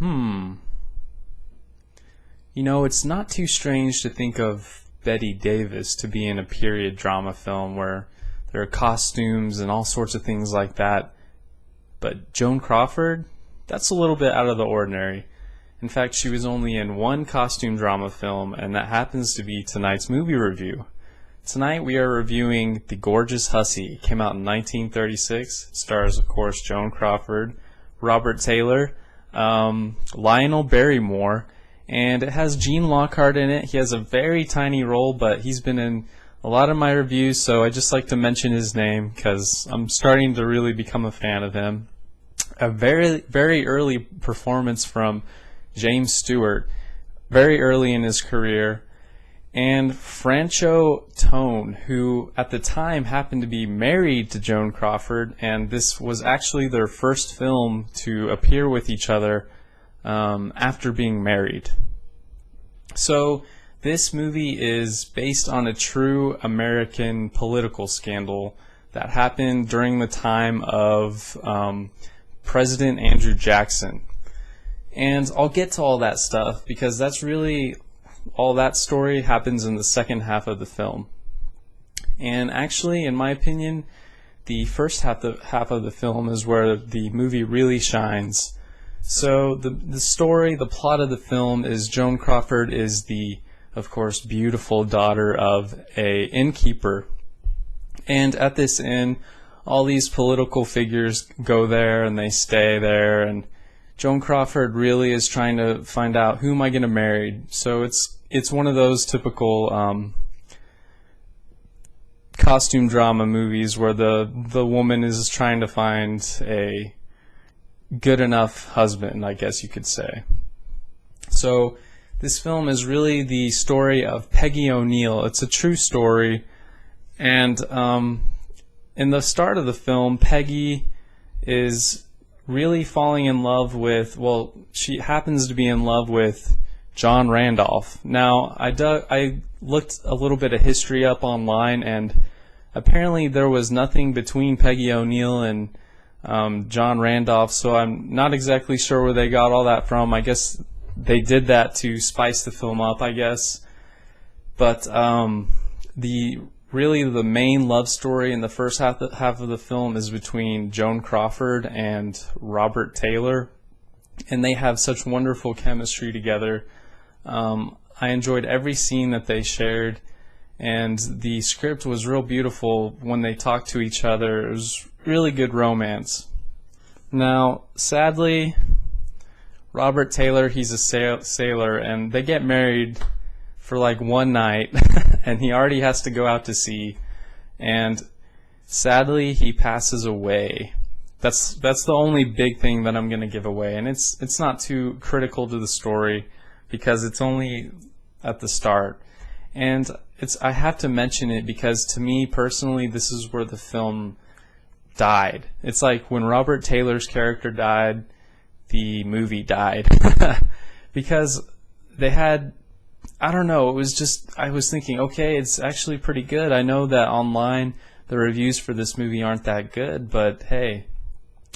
You know, it's not too strange to think of Bette Davis to be in a period drama film where there are costumes and all sorts of things like that. But Joan Crawford, that's a little bit out of the ordinary. In fact, she was only in one costume drama film, and that happens to be tonight's movie review. Tonight we are reviewing The Gorgeous Hussy. It came out in 1936. It stars, of course, Joan Crawford, Robert Taylor, Lionel Barrymore, and it has Gene Lockhart in it. He has a very tiny role, but he's been in a lot of my reviews, so I just like to mention his name because I'm starting to really become a fan of him. A very, very early performance from James Stewart, very early in his career, and Franchot, who at the time happened to be married to Joan Crawford, and this was actually their first film to appear with each other after being married. So this movie is based on a true American political scandal that happened during the time of President Andrew Jackson. And I'll get to all that stuff because that's really all that story happens in the second half of the film. And actually, in my opinion, the first half of the film is where the movie really shines. So the story, the plot of the film is Joan Crawford is the, of course, beautiful daughter of a innkeeper. And at this inn, all these political figures go there and they stay there, and Joan Crawford really is trying to find out, who am I going to marry? So it's one of those typical costume drama movies where the woman is trying to find a good enough husband, I guess you could say. So this film is really the story of Peggy O'Neill. It's a true story, and in the start of the film, Peggy is really falling in love with, well, she happens to be in love with John Randolph. Now, I looked a little bit of history up online, and apparently there was nothing between Peggy O'Neill and John Randolph, so I'm not exactly sure where they got all that from. I guess they did that to spice the film up, I guess. But really the main love story in the first half of the film is between Joan Crawford and Robert Taylor, and they have such wonderful chemistry together. I enjoyed every scene that they shared, and the script was real beautiful when they talked to each other. It was really good romance. Now, sadly, Robert Taylor, he's a sailor, and they get married for like one night, and he already has to go out to sea, and sadly, he passes away. That's the only big thing that I'm going to give away, and it's not too critical to the story because it's only at the start. And I have to mention it because to me personally, this is where the film died. It's like when Robert Taylor's character died, the movie died. Because they had, I don't know, it was just, I was thinking, okay, it's actually pretty good. I know that online the reviews for this movie aren't that good, but hey,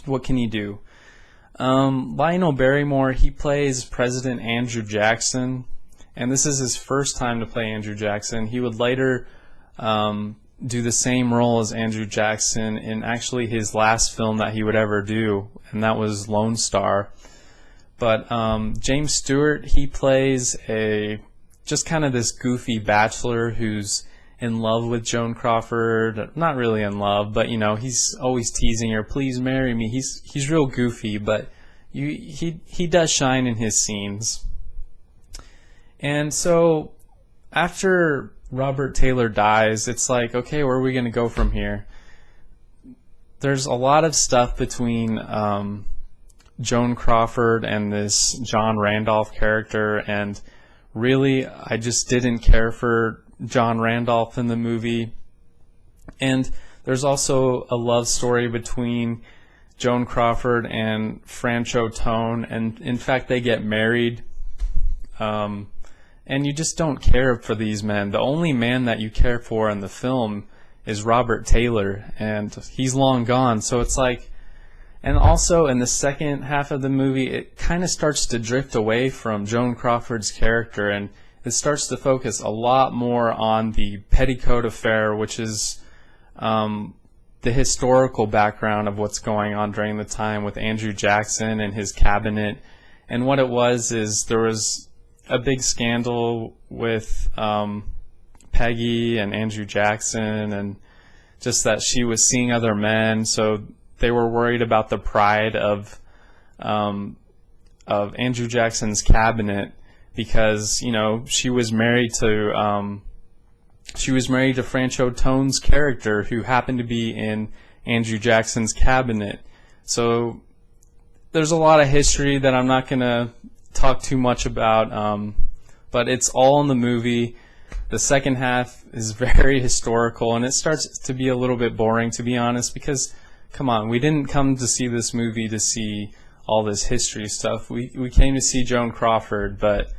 what can you do? Lionel Barrymore, he plays President Andrew Jackson, and this is his first time to play Andrew Jackson. He would later do the same role as Andrew Jackson in actually his last film that he would ever do, and that was Lone Star. But James Stewart, he plays just kind of this goofy bachelor who's in love with Joan Crawford. Not really in love, but you know, he's always teasing her, please marry me. He's real goofy, but he does shine in his scenes. And so after Robert Taylor dies, it's like, okay, where are we going to go from here? There's a lot of stuff between Joan Crawford and this John Randolph character, and really I just didn't care for John Randolph in the movie. And there's also a love story between Joan Crawford and Franchot, and in fact they get married. And you just don't care for these men. The only man that you care for in the film is Robert Taylor, and he's long gone. So it's like, And also in the second half of the movie, it kind of starts to drift away from Joan Crawford's character, and it starts to focus a lot more on the Petticoat Affair, which is the historical background of what's going on during the time with Andrew Jackson and his cabinet. And what it was is there was a big scandal with Peggy and Andrew Jackson, and just that she was seeing other men, so they were worried about the pride of Andrew Jackson's cabinet, because, you know, she was married to Franchot Tone's character, who happened to be in Andrew Jackson's cabinet. So there's a lot of history that I'm not going to talk too much about, but it's all in the movie. The second half is very historical, and it starts to be a little bit boring, to be honest, because, come on, we didn't come to see this movie to see all this history stuff. We came to see Joan Crawford, but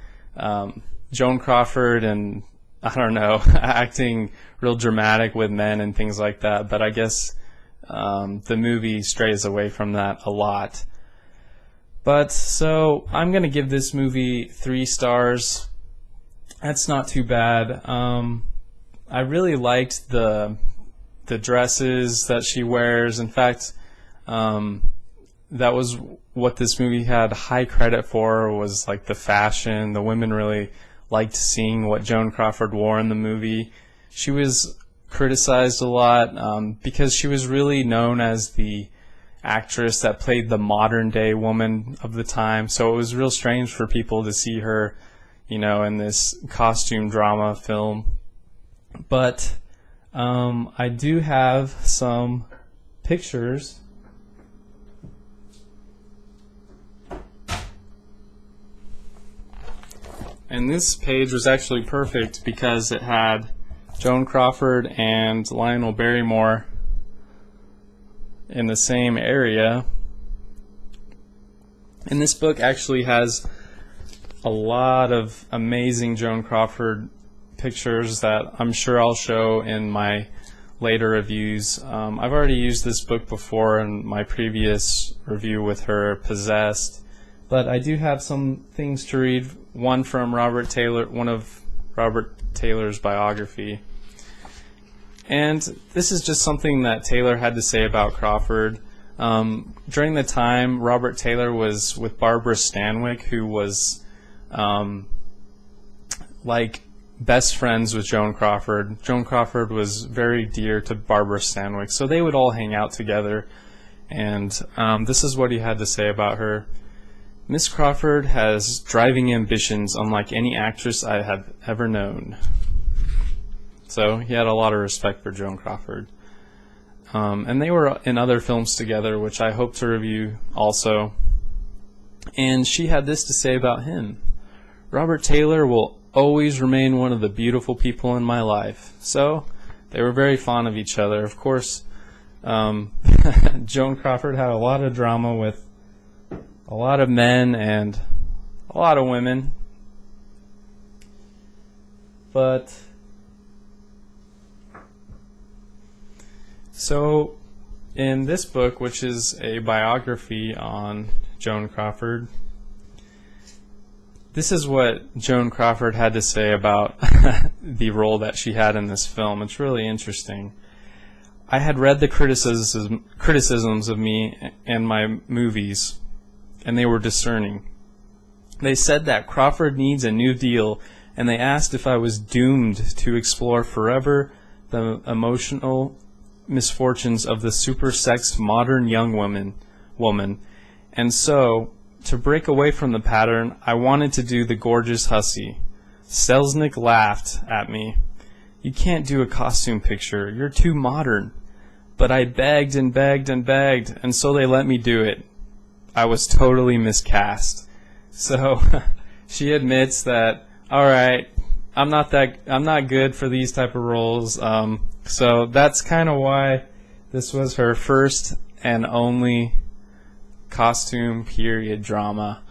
Joan Crawford and, I don't know, acting real dramatic with men and things like that. But I guess the movie strays away from that a lot. But so I'm going to give this movie 3 stars. That's not too bad. I really liked the dresses that she wears. In fact, that was what this movie had high credit for, was like the fashion. The women really liked seeing what Joan Crawford wore in the movie. She was criticized a lot because she was really known as the actress that played the modern day woman of the time. So it was real strange for people to see her, you know, in this costume drama film. But I do have some pictures. And this page was actually perfect because it had Joan Crawford and Lionel Barrymore in the same area. And this book actually has a lot of amazing Joan Crawford pictures that I'm sure I'll show in my later reviews. I've already used this book before in my previous review with her, Possessed, but I do have some things to read. One from Robert Taylor, one of Robert Taylor's biography. And this is just something that Taylor had to say about Crawford. During the time, Robert Taylor was with Barbara Stanwyck, who was like best friends with Joan Crawford. Joan Crawford was very dear to Barbara Stanwyck, so they would all hang out together. And this is what he had to say about her. Miss Crawford has driving ambitions unlike any actress I have ever known. So he had a lot of respect for Joan Crawford. And they were in other films together, which I hope to review also. And she had this to say about him. Robert Taylor will always remain one of the beautiful people in my life. So they were very fond of each other. Of course, Joan Crawford had a lot of drama with a lot of men and a lot of women. But so in this book, which is a biography on Joan Crawford, this is what Joan Crawford had to say about the role that she had in this film. It's really interesting. I had read the criticisms of me and my movies, and they were discerning. They said that Crawford needs a new deal, and they asked if I was doomed to explore forever the emotional misfortunes of the super-sexed modern young woman. And so, to break away from the pattern, I wanted to do the gorgeous Hussy. Selznick laughed at me. You can't do a costume picture. You're too modern. But I begged and begged and begged, and so they let me do it. I was totally miscast. So she admits that, all right, I'm not good for these type of roles. So that's kind of why this was her first and only costume period drama.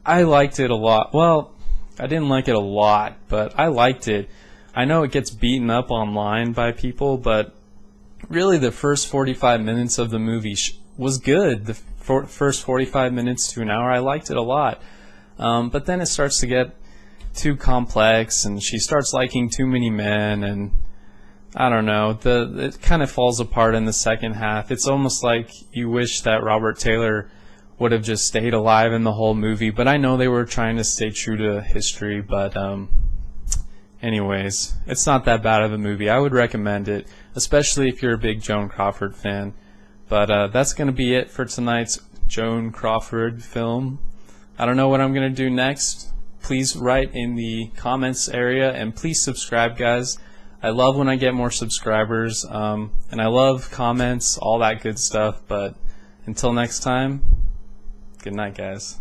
I liked it a lot. Well, I didn't like it a lot, but I liked it. I know it gets beaten up online by people, but really the first 45 minutes of the movie was good. The first 45 minutes to an hour, I liked it a lot. But then it starts to get too complex, and she starts liking too many men, and I don't know, it kind of falls apart in the second half. It's almost like you wish that Robert Taylor would have just stayed alive in the whole movie, but I know they were trying to stay true to history. But anyways, it's not that bad of a movie. I would recommend it, especially if you're a big Joan Crawford fan. But that's going to be it for tonight's Joan Crawford film. I don't know what I'm going to do next. Please write in the comments area, and please subscribe, guys. I love when I get more subscribers, and I love comments, all that good stuff. But until next time, good night, guys.